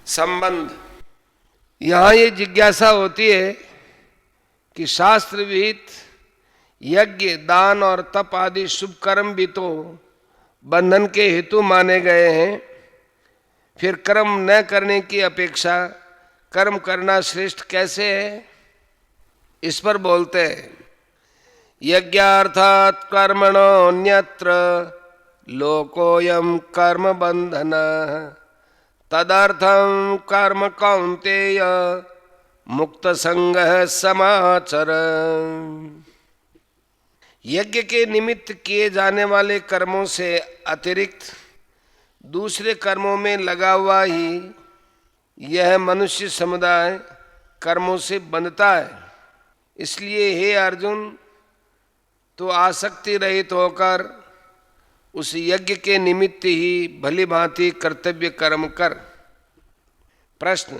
संबंध। यहाँ ये जिज्ञासा होती है कि शास्त्र विहित यज्ञ, दान और तप आदि शुभ कर्म भी तो बंधन के हेतु माने गए हैं, फिर कर्म न करने की अपेक्षा कर्म करना श्रेष्ठ कैसे है? इस पर बोलते हैं, यज्ञार्थात् कर्मणोऽन्यत्र लोकोऽयं कर्म बंधनः तदर्थं कर्म कौन्तेय मुक्त संगः समाचर। यज्ञ के निमित्त किए जाने वाले कर्मों से अतिरिक्त दूसरे कर्मों में लगा हुआ ही यह मनुष्य समुदाय कर्मों से बंधता है। इसलिए हे अर्जुन, तो आसक्ति रहित होकर उस यज्ञ के निमित्त ही भली भांति कर्तव्य कर्म कर। प्रश्न,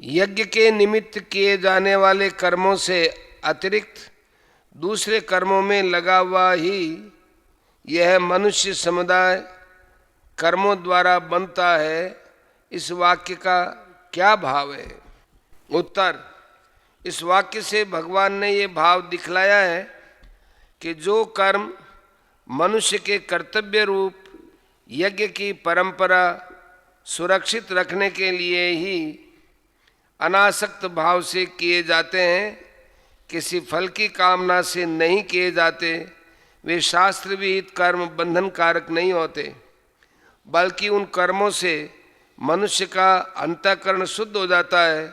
यज्ञ के निमित्त किए जाने वाले कर्मों से अतिरिक्त दूसरे कर्मों में लगा हुआ ही यह मनुष्य समुदाय कर्मों द्वारा बनता है, इस वाक्य का क्या भाव है? उत्तर, इस वाक्य से भगवान ने ये भाव दिखलाया है कि जो कर्म मनुष्य के कर्तव्य रूप यज्ञ की परंपरा सुरक्षित रखने के लिए ही अनासक्त भाव से किए जाते हैं, किसी फल की कामना से नहीं किए जाते, वे शास्त्र विहित कर्म बंधन कारक नहीं होते, बल्कि उन कर्मों से मनुष्य का अंतःकरण शुद्ध हो जाता है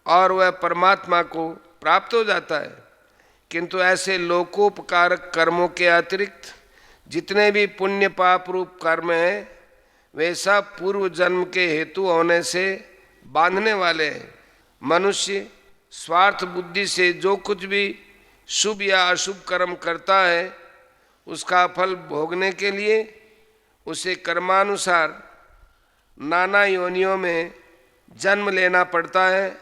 और वह परमात्मा को प्राप्त हो जाता है। किंतु ऐसे लोकोपकारक कर्मों के अतिरिक्त जितने भी पुण्य पाप रूप कर्म हैं, वे सब पूर्व जन्म के हेतु होने से बांधने वाले हैं। मनुष्य स्वार्थ बुद्धि से जो कुछ भी शुभ या अशुभ कर्म करता है, उसका फल भोगने के लिए उसे कर्मानुसार नाना योनियों में जन्म लेना पड़ता है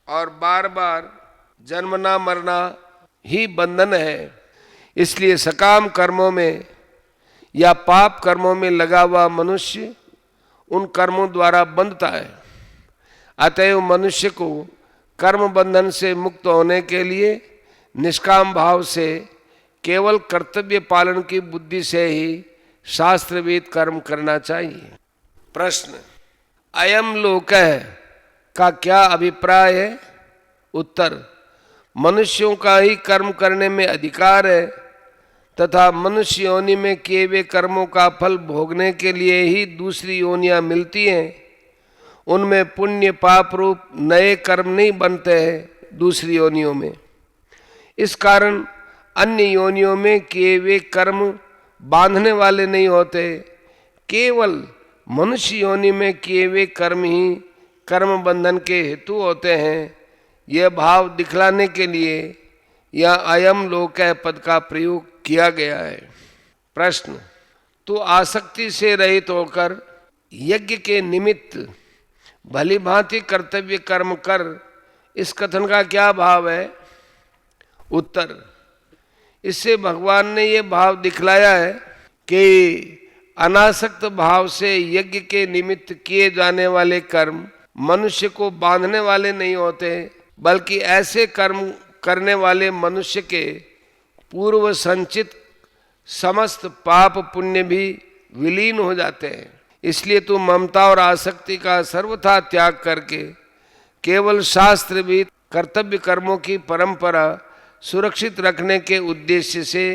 और बार बार जन्मना मरना ही बंधन है। इसलिए सकाम कर्मों में या पाप कर्मों में लगा हुआ मनुष्य उन कर्मों द्वारा बंधता है। अतएव मनुष्य को कर्म बंधन से मुक्त होने के लिए निष्काम भाव से केवल कर्तव्य पालन की बुद्धि से ही शास्त्रविहित कर्म करना चाहिए। प्रश्न, अयम लोकः का क्या अभिप्राय है? उत्तर, मनुष्यों का ही कर्म करने में अधिकार है तथा मनुष्य योनि में किए हुए कर्मों का फल भोगने के लिए ही दूसरी योनियां मिलती हैं। उनमें पुण्य पाप रूप नए कर्म नहीं बनते हैं दूसरी योनियों में। इस कारण अन्य योनियों में किए हुए कर्म बांधने वाले नहीं होते, केवल मनुष्य योनि में किए हुए कर्म ही कर्म बंधन के हेतु होते हैं। यह भाव दिखलाने के लिए यह अयम लोकः पद का प्रयोग किया गया है। प्रश्न, तो आसक्ति से रहित होकर यज्ञ के निमित्त भली भांति कर्तव्य कर्म कर, इस कथन का क्या भाव है? उत्तर, इससे भगवान ने ये भाव दिखलाया है कि अनासक्त भाव से यज्ञ के निमित्त किए जाने वाले कर्म मनुष्य को बांधने वाले नहीं होते, बल्कि ऐसे कर्म करने वाले मनुष्य के पूर्व संचित समस्त पाप पुण्य भी विलीन हो जाते हैं। इसलिए तू ममता और आसक्ति का सर्वथा त्याग करके केवल शास्त्र विहित कर्तव्य कर्मों की परंपरा सुरक्षित रखने के उद्देश्य से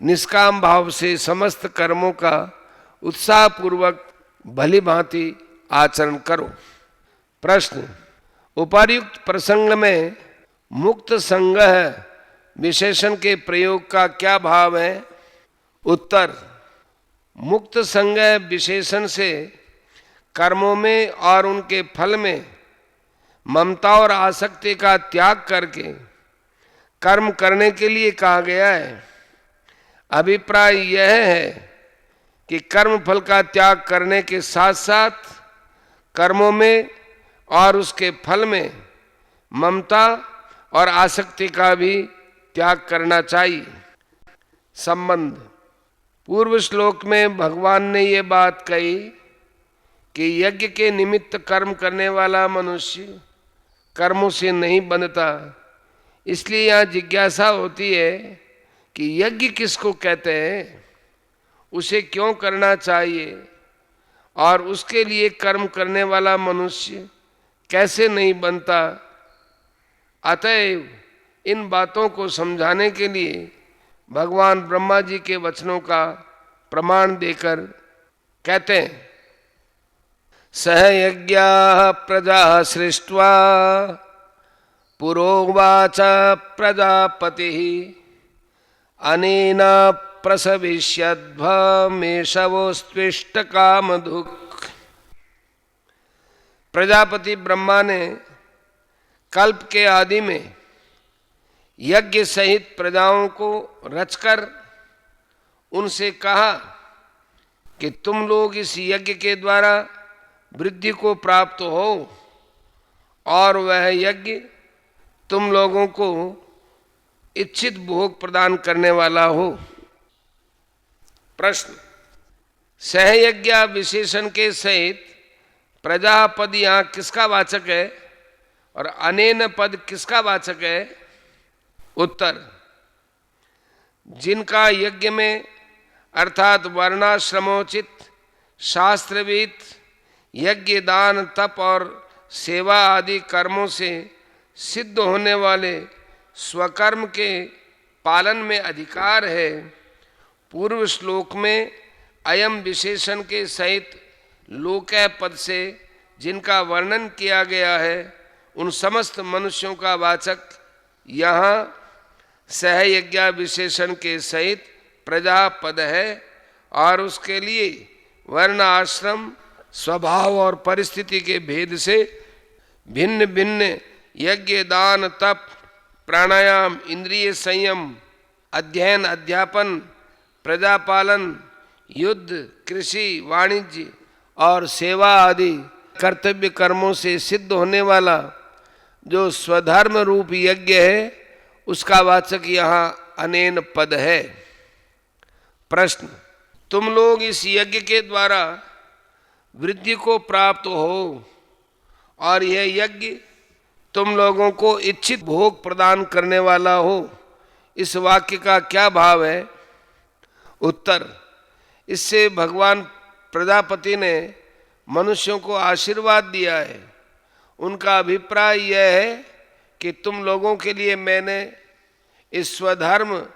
निष्काम भाव से समस्त कर्मों का उत्साहपूर्वक भली भांति आचरण करो। प्रश्न, उपर्युक्त प्रसंग में मुक्त संगः विशेषण के प्रयोग का क्या भाव है? उत्तर, मुक्त संगः विशेषण से कर्मों में और उनके फल में ममता और आसक्ति का त्याग करके कर्म करने के लिए कहा गया है। अभिप्राय यह है कि कर्म फल का त्याग करने के साथ साथ कर्मों में और उसके फल में ममता और आसक्ति का भी त्याग करना चाहिए। संबंध, पूर्व श्लोक में भगवान ने ये बात कही कि यज्ञ के निमित्त कर्म करने वाला मनुष्य कर्मों से नहीं बंधता। इसलिए यहाँ जिज्ञासा होती है कि यज्ञ किसको कहते हैं, उसे क्यों करना चाहिए, और उसके लिए कर्म करने वाला मनुष्य कैसे नहीं बनता। अतएव इन बातों को समझाने के लिए भगवान ब्रह्मा जी के वचनों का प्रमाण देकर कहते हैं, सह यज्ञाः प्रजा सृष्ट्वा पुरोवाच प्रजापतिः अनेन प्रसविष्यध्वमेषवोस्त्विष्ट कामधुक्। प्रजापति ब्रह्मा ने कल्प के आदि में यज्ञ सहित प्रजाओं को रचकर उनसे कहा कि तुम लोग इस यज्ञ के द्वारा वृद्धि को प्राप्त हो और वह यज्ञ तुम लोगों को इच्छित भोग प्रदान करने वाला हो। प्रश्न, सहयज्ञ विशेषण के सहित प्रजापद यहाँ किसका वाचक है और अनेन पद किसका वाचक है? उत्तर, जिनका यज्ञ में अर्थात वर्णाश्रमोचित शास्त्रविद यज्ञ दान तप और सेवा आदि कर्मों से सिद्ध होने वाले स्वकर्म के पालन में अधिकार है। पूर्व श्लोक में अयम विशेषण के सहित लोकय पद से जिनका वर्णन किया गया है उन समस्त मनुष्यों का वाचक यहाँ सहयज्ञ विशेषण के सहित प्रजा पद है और उसके लिए वर्ण आश्रम स्वभाव और परिस्थिति के भेद से भिन्न भिन्न यज्ञ दान तप प्राणायाम इंद्रिय संयम अध्ययन अध्यापन प्रजापालन युद्ध कृषि वाणिज्य और सेवा आदि कर्तव्य कर्मों से सिद्ध होने वाला जो स्वधर्म रूप यज्ञ है उसका वाचक यहाँ अनेन पद है। प्रश्न, तुम लोग इस यज्ञ के द्वारा वृद्धि को प्राप्त हो और यह यज्ञ तुम लोगों को इच्छित भोग प्रदान करने वाला हो, इस वाक्य का क्या भाव है? उत्तर, इससे भगवान प्रजापति ने मनुष्यों को आशीर्वाद दिया है। उनका अभिप्राय यह है कि तुम लोगों के लिए मैंने इस स्वधर्म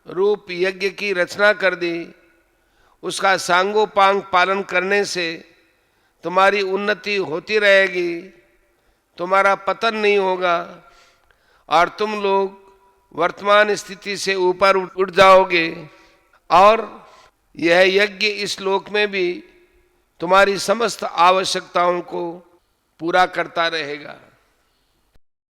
रूप यज्ञ की रचना कर दी। उसका सांगोपांग पालन करने से तुम्हारी उन्नति होती रहेगी, तुम्हारा पतन नहीं होगा और तुम लोग वर्तमान स्थिति से ऊपर उठ जाओगे और यह यज्ञ इस लोक में भी तुम्हारी समस्त आवश्यकताओं को पूरा करता रहेगा।